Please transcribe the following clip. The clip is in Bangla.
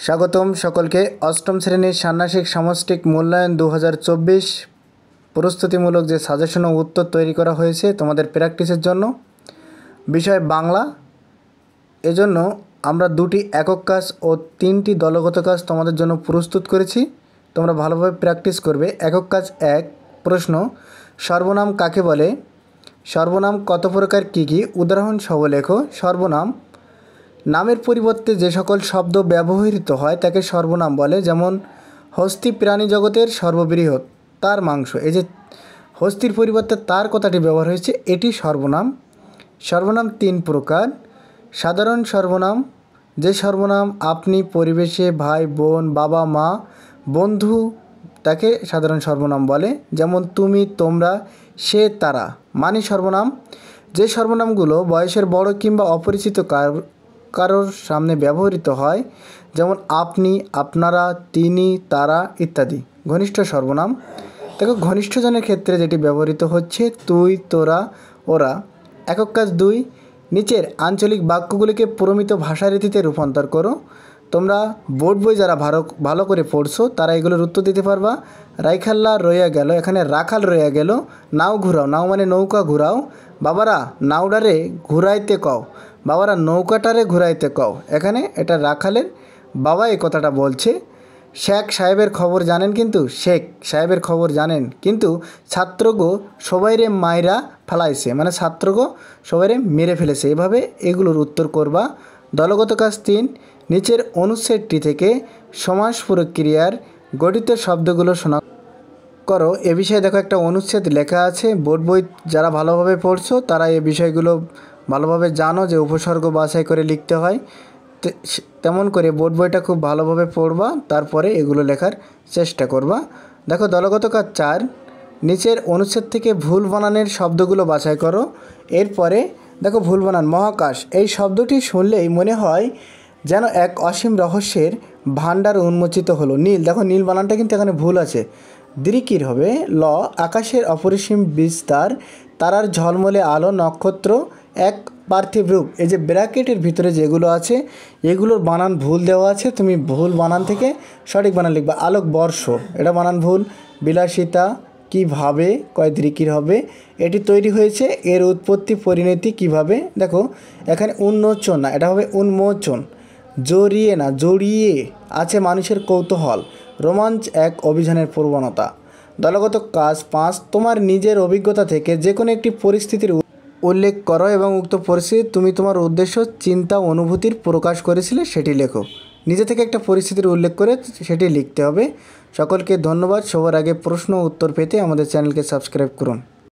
স্বাগতম সকলকে অষ্টম শ্রেণীর ষান্মাসিক সামষ্টিক মূল্যায়ন 2024 প্রস্তুতিমূলক যে সাজেশন ও উত্তর তৈরি করা হয়েছে তোমাদের প্র্যাকটিসের জন্য। বিষয় বাংলা। এজন্য আমরা দুটি একক কাজ ও তিনটি দলগত কাজ তোমাদের জন্য প্রস্তুত করেছি। তোমরা ভালোভাবে প্র্যাকটিস করবে। একক কাজ 1, প্রশ্ন সর্বনাম কাকে বলে? সর্বনাম কত প্রকার, কী কী? উদাহরণ সহ লেখো। সর্বনাম নামের পরিবর্তে যে সকল শব্দ ব্যবহৃত হয় তাকে সর্বনাম বলে। যেমন হস্তি প্রাণী জগতের সর্ববৃহৎ, তার মাংস। এই যে হস্তির পরিবর্তে তার কথাটি ব্যবহার হয়েছে, এটি সর্বনাম। সর্বনাম 3 প্রকার। সাধারণ সর্বনাম, যে সর্বনাম আপনি, পরিবেশে, ভাই বোন, বাবা মা, বন্ধু, তাকে সাধারণ সর্বনাম বলে। যেমন তুমি, তোমরা, সে, তারা। মানি সর্বনাম, যে সর্বনামগুলো বয়সের বড় কিংবা অপরিচিত কারোর সামনে ব্যবহৃত হয়। যেমন আপনি, আপনারা, তিনি, তারা ইত্যাদি। ঘনিষ্ঠ সর্বনাম, দেখো ঘনিষ্ঠজনের ক্ষেত্রে যেটি ব্যবহৃত হচ্ছে তুই, তোরা, ওরা। একক কাজ 2, নিচের আঞ্চলিক বাক্যগুলিকে প্রমিত ভাষারীতিতে রূপান্তর করো। তোমরা বোর্ড বই যারা ভালো করে পড়ছো তারা এগুলোর উত্তর দিতে পারবা। রাইখাল্লা রইয়া গেল, এখানে রাখাল রইয়া গেল। নাও ঘুরাও, নাও মানে নৌকা ঘুরাও। বাবারা নাওডারে ঘুরাইতে কও, বাবারা নৌকাটারে ঘুরাইতে কও। এখানে এটা রাখালের বাবা এই কথাটা বলছে। শেখ সাহেবের খবর জানেন, কিন্তু শেখ সাহেবের খবর জানেন, কিন্তু ছাত্রগো সবাইরে মাইরা ফেলাইছে, মানে ছাত্রগো সবাইরে মেরে ফেলেছে। এভাবে এগুলোর উত্তর করবা। দলগত কাজ 3, নিচের অনুচ্ছেদটি থেকে সমাস প্রক্রিয়ার গঠিত শব্দগুলো শনাক্ত করো। এ বিষয়ে দেখো একটা অনুচ্ছেদ লেখা আছে। বোর্ড বই যারা ভালোভাবে পড়ছো তারা এই বিষয়গুলো ভালোভাবে জানো যে উপসর্গ বাছাই করে লিখতে হয়। তেমন করে বোর্ড বইটা খুব ভালোভাবে পড়বা, তারপরে এগুলো লেখার চেষ্টা করবা। দেখো দলগত কাজ 4, নিচের অনুচ্ছেদ থেকে ভুল বানানের শব্দগুলো বাছাই করো। এরপরে দেখো ভুল বানান। মহাকাশ, এই শব্দটি শুনলেই মনে হয় যেন এক অসীম রহস্যের ভাণ্ডার উন্মোচিত হলো। নীল, দেখো নীল বানানটা কিন্তু এখানে ভুল আছে। দৃকির হবে ল, আকাশের অপরিসীম বিস্তার, তারার ঝলমলে আলো, নক্ষত্র এক পার্থিব রূপ। এই যে ব্র্যাকেটের ভিতরে যেগুলো আছে এগুলোর বানান ভুল দেওয়া আছে, তুমি ভুল বানান থেকে সঠিক বানান লিখবা। আলোক বর্ষ, এটা বানান ভুল। বিলাসিতা কিভাবে, কয় দৃকির হবে। এটি তৈরি হয়েছে, এর উৎপত্তি পরিণতি কিভাবে। দেখো এখানে উন্মোচন না, এটা হবে উন্মোচন। জড়িয়ে না, জড়িয়ে আছে মানুষের কৌতূহল। রোমাঞ্চ এক অভিযানের প্রবণতা। দলগত কাজ 5, তোমার নিজের অভিজ্ঞতা থেকে যে কোনো একটি পরিস্থিতির উল্লেখ করো এবং উক্ত পরিস্থিতি তুমি তোমার উদ্দেশ্য, চিন্তা, অনুভূতির প্রকাশ করেছিলে সেটি লেখো। নিজে থেকে একটা পরিস্থিতির উল্লেখ করে সেটি লিখতে হবে। সকলকে ধন্যবাদ। সবার আগে প্রশ্ন ও উত্তর পেতে আমাদের চ্যানেলকে সাবস্ক্রাইব করুন।